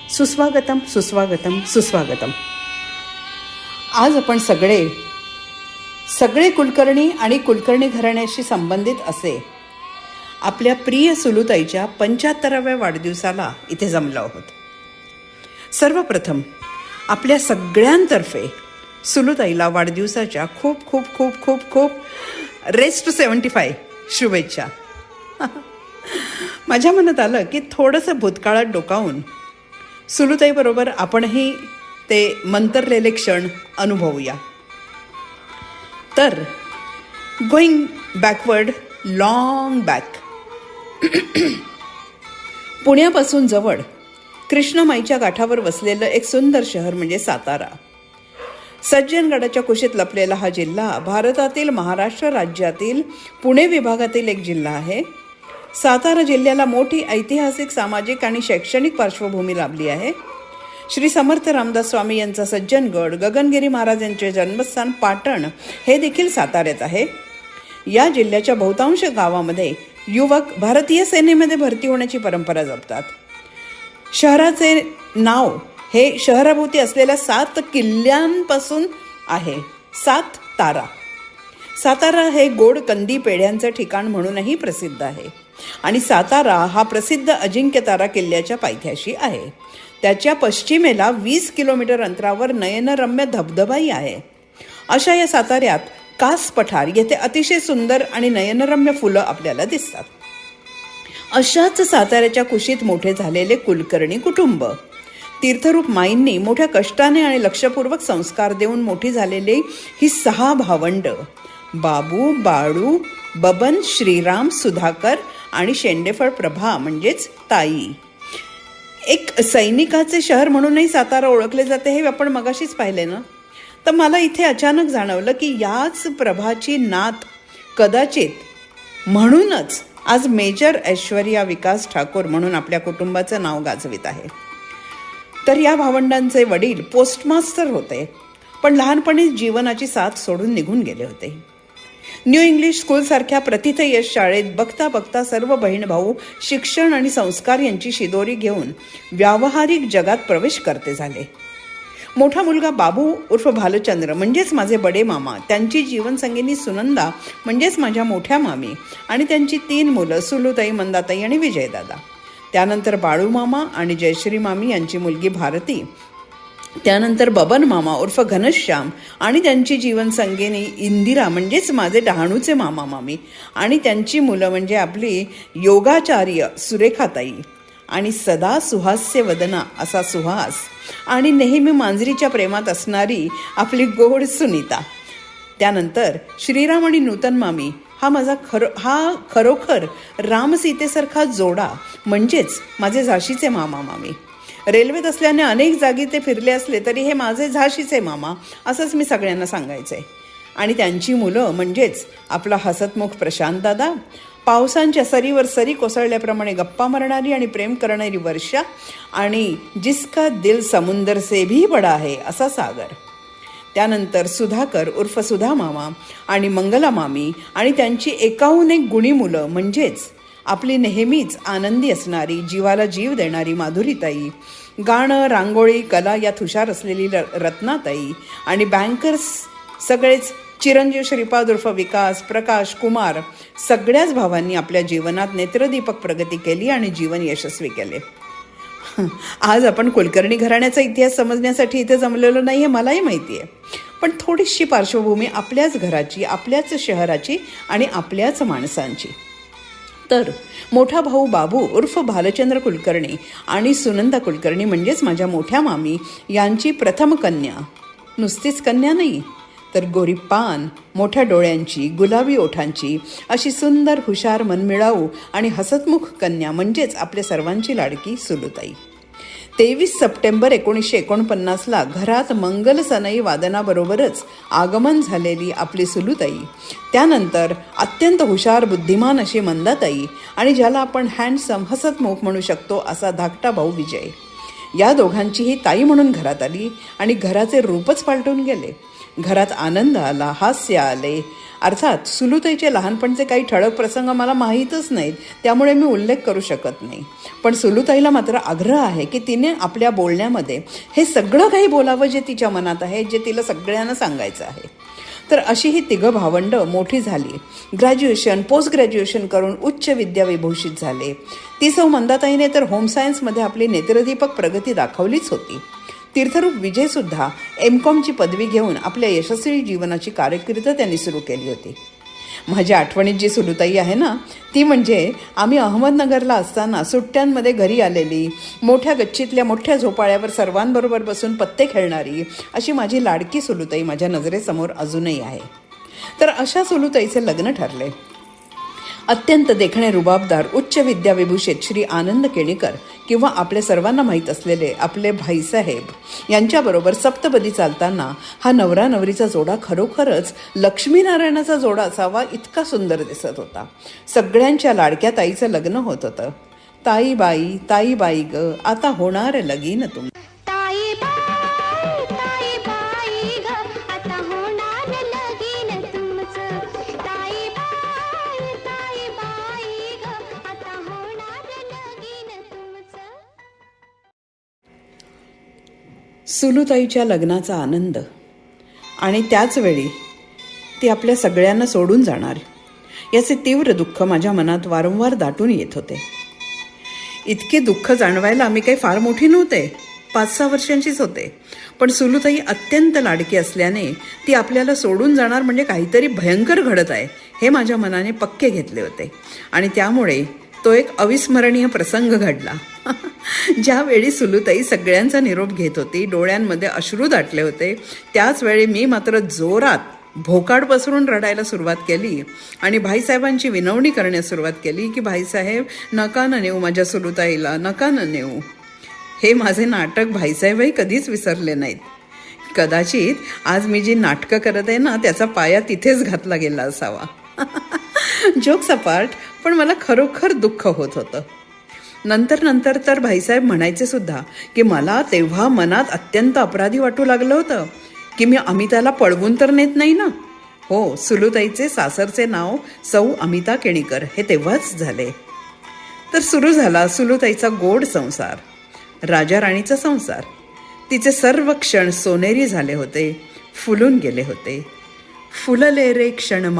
सुस्वागतम सुस्वागतम सुस्वागतम. आज आपण सगळे कुलकर्णी आणि कुलकर्णी घराण्याशी संबंधित असे आपल्या प्रिय सुलुताईच्या 75व्या वाढदिवसाला इथे जमलो आहोत. सर्वप्रथम आपल्या सगळ्यांतर्फे सुलुताईला वाढदिवसाच्या खूप खूप खूप खूप खूप रेस्ट 75 शुभेच्छा. माझ्या मनात आलं की थोडंसं भूतकाळात डोकावून सुलुताईबरोबर आपणही ते मंतरलेले क्षण अनुभवूया. तर गोईंग बॅकवर्ड, लॉंग बॅक. पुण्यापासून जवळ कृष्णमाईच्या गाठावर वसलेलं एक सुंदर शहर म्हणजे सातारा. सज्जनगडाच्या कुशीत लपलेला हा जिल्हा भारतातील महाराष्ट्र राज्यातील पुणे विभागातील एक जिल्हा आहे. सातारा जिल्ह्याला मोठी ऐतिहासिक, सामाजिक आणि शैक्षणिक पार्श्वभूमी लाभली आहे. श्री समर्थ रामदास स्वामी यांचा सज्जनगड, गगनगिरी महाराज यांचे जन्मस्थान पाटण हे देखील साताऱ्यात आहे. या जिल्ह्याच्या बहुतांश गावामध्ये युवक भारतीय सेनेमध्ये भरती होण्याची परंपरा जपतात. शहराचे नाव हे शहराभोवती असलेल्या 7 किल्ल्यांपासून आहे. 7 तारा. सातारा हे गोड कंदी पेढ्यांचं ठिकाण म्हणूनही प्रसिद्ध आहे आणि सातारा हा प्रसिद्ध अजिंक्यतारा किल्ल्याच्या पायथ्याशी आहे. त्याच्या पश्चिमेला 20 किलोमीटर अंतरावर नयनरम्य धबधबाही आहे. अशा या साताऱ्यात कास पठार येथे अतिशय सुंदर आणि नयनरम्य फुलं आपल्याला दिसतात. अशाच साताऱ्याच्या कुशीत मोठे झालेले कुलकर्णी कुटुंब. तीर्थरूप माईंनी मोठ्या कष्टाने आणि लक्षपूर्वक संस्कार देऊन मोठी झालेली ही 6 भावंड, बाबू, बाळू, बबन, श्रीराम, सुधाकर आणि शेंडेफळ प्रभा म्हणजेच ताई. एक सैनिकाचे शहर म्हणूनही सातारा ओळखले जाते हे आपण मगाशीच पाहिले ना. तर मला इथे अचानक जाणवलं की याच प्रभाची नात कदाचित म्हणूनच आज मेजर ऐश्वर्या विकास ठाकूर म्हणून आपल्या कुटुंबाचं नाव गाजवित आहे. तर या भावंडांचे वडील पोस्टमास्टर होते, पण लहानपणीच जीवनाची साथ सोडून निघून गेले होते. न्यू इंग्लिश स्कूलसारख्या प्रथितयश शाळेत बघता बघता सर्व बहीण भाऊ शिक्षण आणि संस्कार यांची शिदोरी घेऊन व्यावहारिक जगात प्रवेश करते झाले. मोठा मुलगा बाबू उर्फ भालचंद्र म्हणजेच माझे बडे मामा, त्यांची जीवनसंगिनी सुनंदा म्हणजेच माझ्या मोठ्या मामी आणि त्यांची 3 मुलं सुलुताई, मंदाताई आणि विजयदादा. त्यानंतर बाळू मामा आणि जयश्री मामी यांची मुलगी भारती. त्यानंतर बबन मामा उर्फ घनश्याम आणि त्यांची जीवनसंगिनी इंदिरा म्हणजेच माझे डहाणूचे मामा मामी आणि त्यांची मुलं म्हणजे आपली योगाचार्य सुरेखाताई आणि सदा सुहास्य वदना असा सुहास आणि नेहमी मांजरीच्या प्रेमात असणारी आपली गोड सुनीता. त्यानंतर श्रीराम आणि नूतन मामी हा खरोखर रामसीतेसारखा जोडा म्हणजेच माझे झाशीचे मामा मामी. रेल्वेत असल्याने अनेक जागी ते फिरले असले तरी हे माझे झाशीचे मामा असंच मी सगळ्यांना सांगायचे. आणि त्यांची मुलं म्हणजेच आपला हसतमुख प्रशांत दादा, पावसांच्या सरीवर सरी कोसळल्याप्रमाणे गप्पा मारणारी आणि प्रेम करणारी वर्षा आणि जिसका दिल समुंदर से भी बडा है असा सागर. त्यानंतर सुधाकर उर्फ सुधा मामा आणि मंगला मामी आणि त्यांची 51 गुणी मुलं म्हणजेच आपली नेहमीच आनंदी असणारी, जीवाला जीव देणारी माधुरीताई, गाणं, रांगोळी, कला यात हुशार असलेली रत्नाताई आणि बँकर्स सगळेच चिरंजीव श्रीपाद उर्फ विकास, प्रकाश, कुमार सगळ्याच भावांनी आपल्या जीवनात नेत्रदीपक प्रगती केली आणि जीवन यशस्वी केले. आज आपण कुलकर्णी घराण्याचा इतिहास समजण्यासाठी इथे जमलेलो नाही हे मलाही माहिती आहे, पण थोडीशी पार्श्वभूमी आपल्याच घराची, आपल्याच शहराची आणि आपल्याच माणसांची. तर मोठा भाऊ बाबू उर्फ भालचंद्र कुलकर्णी आणि सुनंदा कुलकर्णी म्हणजेच माझ्या मोठ्या मामी यांची प्रथम कन्या, नुसतीच कन्या नाही तर गोरी पान, मोठ्या डोळ्यांची, गुलाबी ओठांची अशी सुंदर, हुशार, मनमिळाऊ आणि हसतमुख कन्या म्हणजेच आपल्या सर्वांची लाडकी सुलुताई. 23 सप्टेंबर 1949ला घरात मंगल सनई वादनाबरोबरच आगमन झालेली आपली सुलुताई, त्यानंतर अत्यंत हुशार, बुद्धिमान अशी मंदाताई आणि ज्याला आपण हँडसम, हसतमुख म्हणू शकतो असा धाकटा भाऊ विजय. या दोघांचीही ताई म्हणून घरात आली आणि घराचे रूपच पालटून गेले. घरात आनंद आला, हास्य आले. अर्थात सुलूताईचे लहानपणचे काही ठळक प्रसंग मला माहीतच नाहीत, त्यामुळे मी उल्लेख करू शकत नाही. पण सुलूताईला मात्र आग्रह आहे की तिने आपल्या बोलण्यामध्ये हे सगळं काही बोलावं जे तिच्या मनात आहे, जे तिला सगळ्यांना सांगायचं आहे. तर अशी ही तिघं भावंडं मोठी झाली. ग्रॅज्युएशन, पोस्ट ग्रॅज्युएशन करून उच्च विद्याविभूषित झाले. ती सौ मंदाताईने तर होम सायन्समध्ये आपली नेत्रदीपक प्रगती दाखवलीच होती. तीर्थरूप विजयसुद्धा एमकॉमची पदवी घेऊन आपल्या यशस्वी जीवनाची कारकीर्द त्यांनी सुरू केली होती. माझ्या आठवणीत जी सुलूताई आहे ना, ती म्हणजे आम्ही अहमदनगरला असताना सुट्ट्यांमध्ये घरी आलेली, मोठ्या गच्चीतल्या मोठ्या झोपाळ्यावर सर्वांबरोबर बसून पत्ते खेळणारी अशी माझी लाडकी सुलूताई माझ्या नजरेसमोर अजूनही आहे. तर अशा सुलूताईचे लग्न ठरले. अत्यंत देखणे रुबाबदार उच्च विद्याविभूषित श्री आनंद केणीकर किंवा आपले सर्वांना माहीत असलेले आपले भाईसाहेब यांच्याबरोबर सप्तपदी चालताना हा नवरा नवरीचा जोडा खरोखरच लक्ष्मीनारायणाचा जोडा असावा इतका सुंदर दिसत होता. सगळ्यांच्या लाडक्या ताईचं लग्न होत होतं. ताई बाई ग आता होणार लगीन तुम. सुलूताईच्या लग्नाचा आनंद आणि त्याचवेळी ती आपल्या सगळ्यांना सोडून जाणार याचे तीव्र दुःख माझ्या मनात वारंवार दाटून येत होते. इतके दुःख जाणवायला मी काही फार मोठी नव्हते, 5-6 वर्षांचीच होते. पण सुलूताई अत्यंत लाडकी असल्याने ती आपल्याला सोडून जाणार म्हणजे काहीतरी भयंकर घडत आहे हे माझ्या मनाने पक्के घेतले होते. आणि त्यामुळे तो एक अविस्मरणीय प्रसंग घडला. ज्यावेळी सुलूताई सगळ्यांचा निरोप घेत होती, डोळ्यांमध्ये अश्रू दाटले होते, त्याच वेळी मी मात्र जोरात भोकाड पसरून रडायला सुरुवात केली आणि भाईसाहेबांची विनवणी करण्यास सुरुवात केली की भाईसाहेब नका न नेऊ माझ्या सुलूताईला, नका न नेऊ. हे माझे नाटक भाईसाहेबही कधीच विसरले नाहीत. कदाचित आज मी जी नाटकं करत आहे ना, त्याचा पाया तिथेच घातला गेला असावा. जोक्स अपार्ट, पण मला खरोखर दुःख होत होतं. नंतर तर भाईसाहेब म्हणायचे सुद्धा की मला तेव्हा मनात अत्यंत अपराधी वाटू लागलं होतं की मी अमिताला पळवून तर नेत नाही ना. हो, सुलूताईचे सासरचे नाव सौ अमिता केणीकर हे तेव्हाच झाले. तर सुरू झाला सुलूताईचा गोड संसार, राजा राणीचा संसार. तिचे सर्व क्षण सोनेरी झाले होते, फुलून गेले होते. फुलले रे क्षण.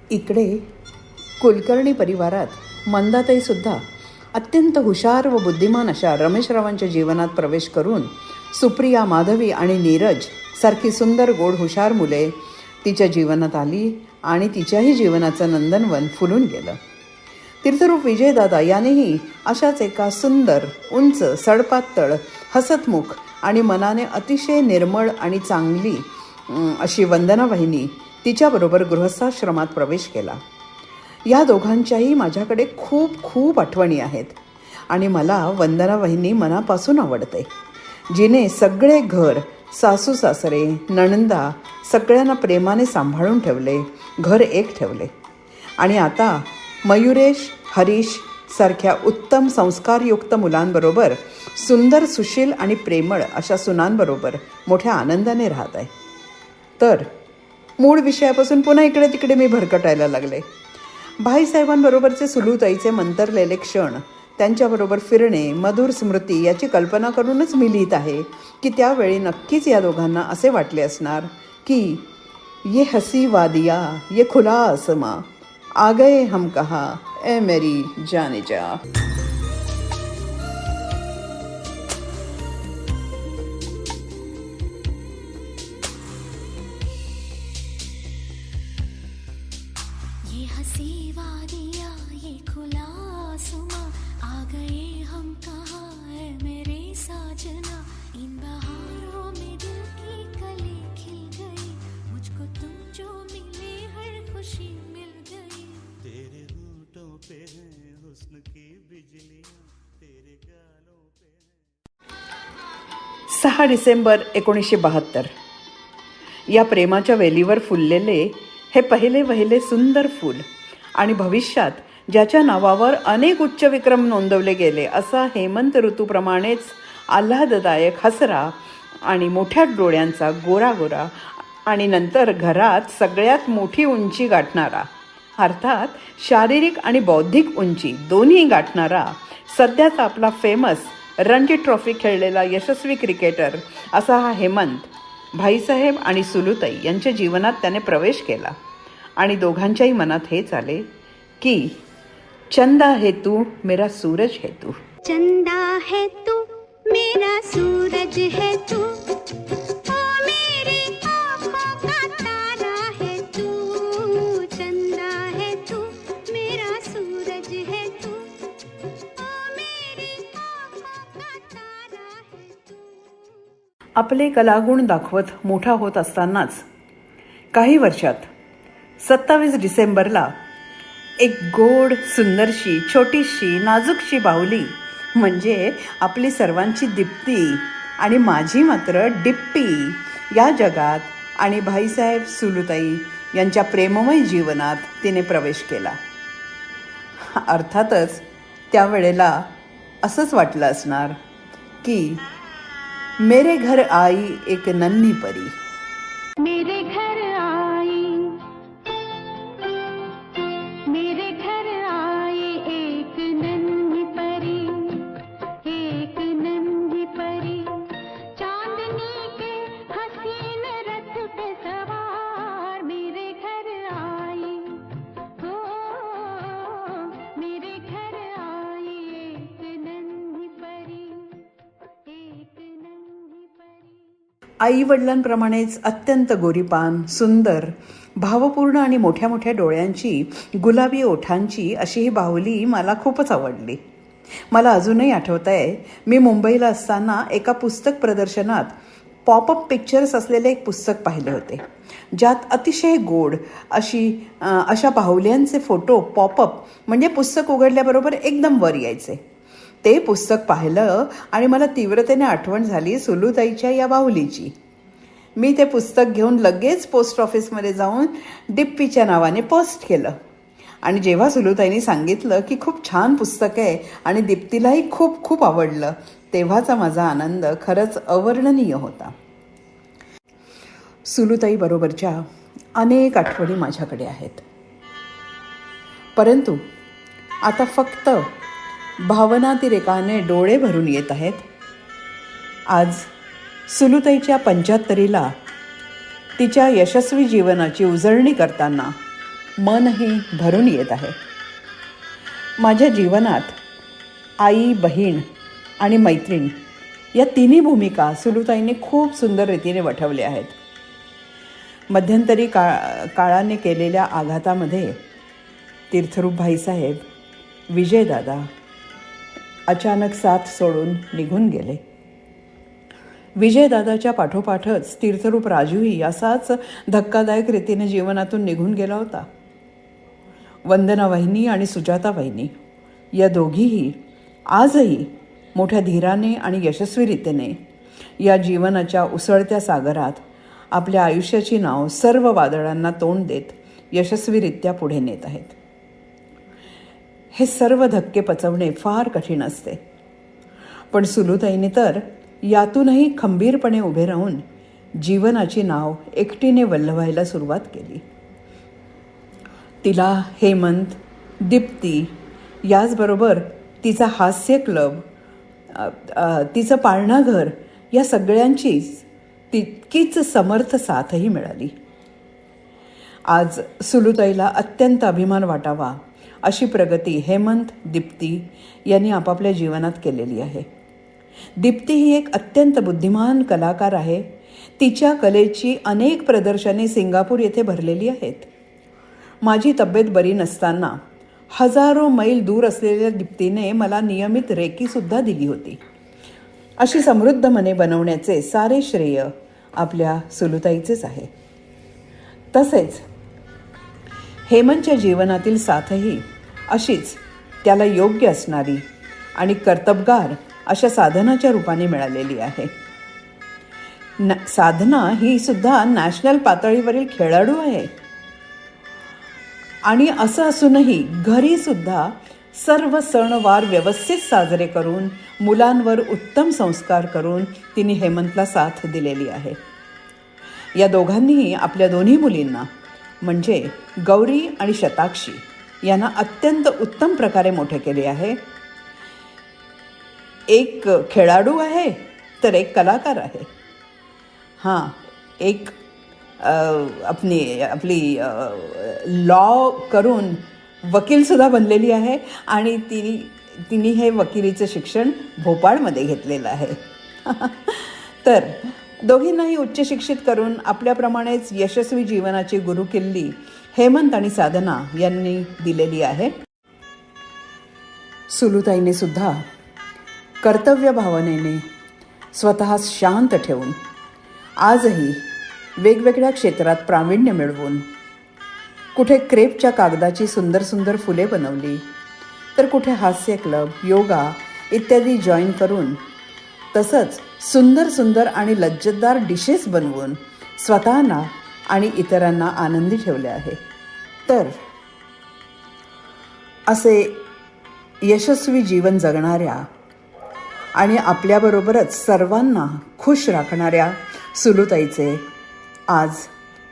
इकडे कुलकर्णी परिवारात मंदाताईसुद्धा अत्यंत हुशार व बुद्धिमान अशा रमेशरावांच्या जीवनात प्रवेश करून सुप्रिया, माधवी आणि नीरज सारखी सुंदर गोड हुशार मुले तिच्या जीवनात आली आणि तिच्याही जीवनाचं नंदनवन फुलून गेलं. तीर्थरूप विजयदादा यानेही अशाच एका सुंदर, उंच, सडपातळ, हसतमुख आणि मनाने अतिशय निर्मळ आणि चांगली अशी वंदना वहिनी तिच्याबरोबर गृहस्थाश्रमात प्रवेश केला. या दोघांच्याही माझ्याकडे खूप खूप आठवणी आहेत आणि मला वंदना वहिनी मनापासून आवडते, जिने सगळे घर, सासू सासरे, नणंदा सगळ्यांना प्रेमाने सांभाळून ठेवले, घर एक ठेवले. आणि आता मयुरेश, हरीश सारख्या उत्तम संस्कारयुक्त मुलांबरोबर सुंदर, सुशील आणि प्रेमळ अशा सुनांबरोबर मोठ्या आनंदाने राहत आहे. तर मूळ विषयापासून पुन्हा इकडे तिकडे मी भरकटायला लागले. भाईसाहेबांबरोबरचे सुलूताईचे मंतरलेले क्षण त्यांच्याबरोबर फिरणे, मधुर स्मृती याची कल्पना करूनच मी लिहित आहे की त्यावेळी नक्कीच या दोघांना असे वाटले असणार की ये हसी वादिया, ये खुला आसमा, आ गए हम कहा, ए मेरी जाने जा. ये हंसी वादियाँ, ये खुला आसमां, आ गए हम कहाँ है मेरे साजना. इन बहारों में दिल की कली खिल गई, मुझको तुम जो मिले हर खुशी मिल गई. तेरे होठों पे है हुस्न की बिजलियाँ, तेरे गालों पे है. 6 डिसेंबर 1972 या प्रेमाच्या वेलीवर फुललेले हे पहिले सुंदर फूल आणि भविष्यात ज्याच्या नावावर अनेक उच्च विक्रम नोंदवले गेले असा हेमंत ऋतूप्रमाणेच आल्हाददायक हसरा आणि मोठ्या डोळ्यांचा गोरा गोरा आणि नंतर घरात सगळ्यात मोठी उंची गाठणारा, अर्थात शारीरिक आणि बौद्धिक उंची दोन्ही गाठणारा, सध्याचा आपला फेमस रणजी ट्रॉफी खेळलेला यशस्वी क्रिकेटर असा हा हेमंत भाईसाहेब आणि सुलूताई यांच्या जीवनात त्याने प्रवेश केला. आणि दोघांच्याही मनात हेच आले की चंदा है तू मेरा सूरज है तू. चंदा है तू मेरा सूरज है तू, ओ मेरी आँखों का तारा है तू. चंदा है तू मेरा सूरज है तू, ओ मेरी आँखों का तारा है तू. आपले कलागुण दाखवत मोठा होत असतानाच काही वर्षात 27 डिसेंबरला एक गोड सुंदरशी छोटीशी नाजूकशी बाहुली म्हणजे आपली सर्वांची दीप्ती आणि माझी मात्र डिप्पी या जगात आणि भाईसाहेब सुलूताई यांच्या प्रेममय जीवनात तिने प्रवेश केला. अर्थातच त्यावेळेला असंच वाटलं असणार की मेरे घर आई एक नन्ही परी. मेरे घर आई, मेरे घर आई एक नन्ही परी, एक नन्ही परी. चांदनी के हसीन रथ पे सवार मेरे घर आई, हो मेरे घर आई एक नन्ही परी, एक नन्ही परी. आई वडिलांप्रमाणेच अत्यंत गोरीपान, सुंदर, भावपूर्ण आणि मोठ्या मोठ्या डोळ्यांची, गुलाबी ओठांची अशी ही बाहुली मला खूपच आवडली. मला अजूनही आठवत आहे, मी मुंबईला असताना एका पुस्तक प्रदर्शनात पॉपअप पिक्चर्स असलेले एक पुस्तक पाहिले होते, ज्यात अतिशय गोड अशा बाहुल्यांचे फोटो पॉपअप म्हणजे पुस्तक उघडल्याबरोबर एकदम वर यायचे. ते पुस्तक पाहिलं आणि मला तीव्रतेने आठवण झाली सुलूताईच्या या बाहुलीची. मी ते पुस्तक घेऊन लगेच पोस्ट ऑफिसमध्ये जाऊन डिप्पीच्या नावाने पोस्ट केलं. आणि जेव्हा सुलूताईंनी सांगितलं की खूप छान पुस्तक आहे आणि दीप्तीलाही खूप खूप आवडलं, तेव्हाचा माझा आनंद खरंच अवर्णनीय होता. सुलूताईबरोबरच्या अनेक आठवणी माझ्याकडे आहेत, परंतु आता फक्त भावनातिरेकाने डोळे भरून येत आहेत. आज सुलूताईच्या 75ला तिच्या यशस्वी जीवनाची उजळणी करताना मनही भरून येत आहे. माझ्या जीवनात आई, बहीण आणि मैत्रीण या तिन्ही भूमिका सुलूताईने खूप सुंदर रीतीने वठवल्या आहेत. मध्यंतरी काळाने केलेल्या आघातामध्ये तीर्थरूप भाईसाहेब, विजयदादा अचानक साथ सोडून निघून गेले. विजयदादाच्या पाठोपाठच तीर्थरूप राजूही असाच धक्कादायक रीतीने जीवनातून निघून गेला होता. वंदना वहिनी आणि सुजाता वहिनी या दोघीही आजही मोठ्या धीराने आणि यशस्वीरीतीने या जीवनाच्या उसळत्या सागरात आपल्या आयुष्याची नाव सर्व वादळांना तोंड देत यशस्वीरित्या पुढे नेत आहेत. हे सर्व धक्के पचवणे फार कठीण असते, पण सुलूताईने तर यातूनही खंबीरपणे उभे राहून जीवनाची नाव एकटीने वल्हवायला सुरुवात केली. तिला हेमंत, दीप्ती याचबरोबर तिचा हास्य क्लब, तिचं पाळणाघर या सगळ्यांचीच तितकीच समर्थ साथही मिळाली. आज सुलूताईला अत्यंत अभिमान वाटावा अशी प्रगती हेमंत, दीप्ती यांनी आपापल्या जीवनात केलेली आहे. दीप्ती ही एक अत्यंत बुद्धिमान कलाकार आहे. तिच्या कलेची अनेक प्रदर्शने सिंगापूर येथे भरलेली आहेत. माझी तब्येत बरी नसताना हजारो मैल दूर असलेल्या दीप्तीने मला नियमित रेकीसुद्धा दिली होती. अशी समृद्ध मने बनवण्याचे सारे श्रेय आपल्या सुलूताईचेच आहे. तसेच हेमंतच्या जीवनातील साथही अशीच त्याला योग्य असणारी आणि कर्तबगार अशा साधनाच्या रूपाने मिळालेली आहे. साधना ही सुद्धा नॅशनल पातळीवरील खेळाडू आहे. आणि असं असूनही घरी सुद्धा सर्व सणवार व्यवस्थित साजरे करून मुलांवर उत्तम संस्कार करून तिने हेमंतला साथ दिलेली आहे. या दोघांनीही आपल्या दोन्ही मुलींना म्हणजे गौरी आणि शताक्षी यांना अत्यंत उत्तम प्रकारे मोठे केले आहे. एक खेळाडू आहे तर एक कलाकार आहे. हां, एक आपली लॉ करून वकीलसुद्धा बनलेली आहे आणि तिने हे वकिलीचं शिक्षण भोपाळमध्ये घेतलेलं आहे. तर दोघींनाही उच्च शिक्षित करून आपल्याप्रमाणेच यशस्वी जीवनाची गुरुकिल्ली हेमंत आणि साधना यांनी दिलेली आहे. सुलूताईने सुद्धा कर्तव्य भावनेने स्वतः शांत ठेवून आजही वेगवेगळ्या क्षेत्रात प्रावीण्य मिळवून कुठे क्रेपच्या कागदाची सुंदर सुंदर फुले बनवली, तर कुठे हास्य क्लब, योगा इत्यादी जॉईन करून, तसंच सुंदर सुंदर आणि लज्जतदार डिशेस बनवून स्वतःला आणि इतरांना आनंदी ठेवले आहे. तर असे यशस्वी जीवन जगणाऱ्या आणि आपल्याबरोबरच सर्वांना खुश राखणाऱ्या सुलूताईचे आज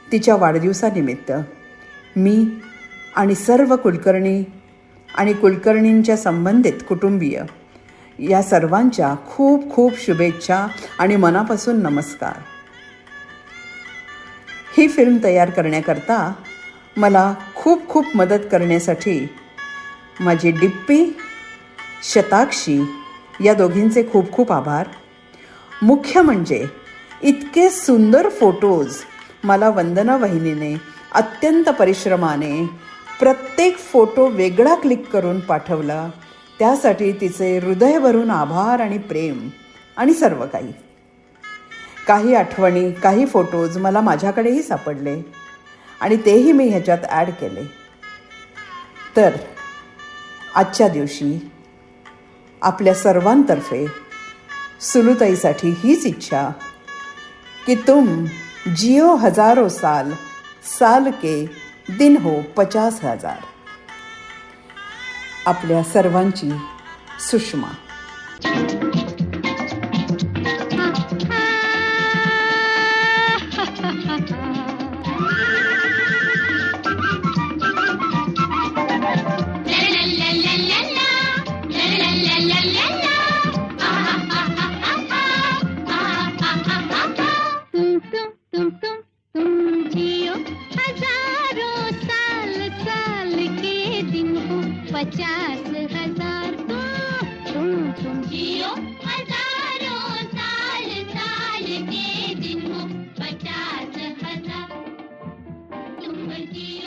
तिच्या वाढदिवसानिमित्त मी आणि सर्व कुलकर्णी आणि कुलकर्णींच्या संबंधित कुटुंबीय या सर्वांच्या खूप खूप शुभेच्छा आणि मनापासून नमस्कार. ही फिल्म तयार करण्याकरता मला खूप खूप मदत करण्यासाठी माझी डिप्पी, शताक्षी या दोघींचे खूप खूप आभार. मुख्य म्हणजे इतके सुंदर फोटोज मला वंदना वहिनीने अत्यंत परिश्रमाने प्रत्येक फोटो वेगळा क्लिक करून पाठवला. त्यासाठी तिचे हृदय भरून आभार आणि प्रेम आणि सर्व काही. काही आठवणी, काही फोटोज मला माझ्याकडेही सापडले आणि तेही मी ह्याच्यात ॲड केले. तर आजच्या दिवशी आपल्या सर्वांतर्फे सुलूताईसाठी हीच इच्छा कि तुम जियो हजारों साल, साल के दिन हो 50,000. आपल्या सर्वांची सुषमा. तुम जियो हजारों साल, साल के दिन हो 50,000. तुम जियो हजारों साल, साल के दिन हो 50,000. तुम जियो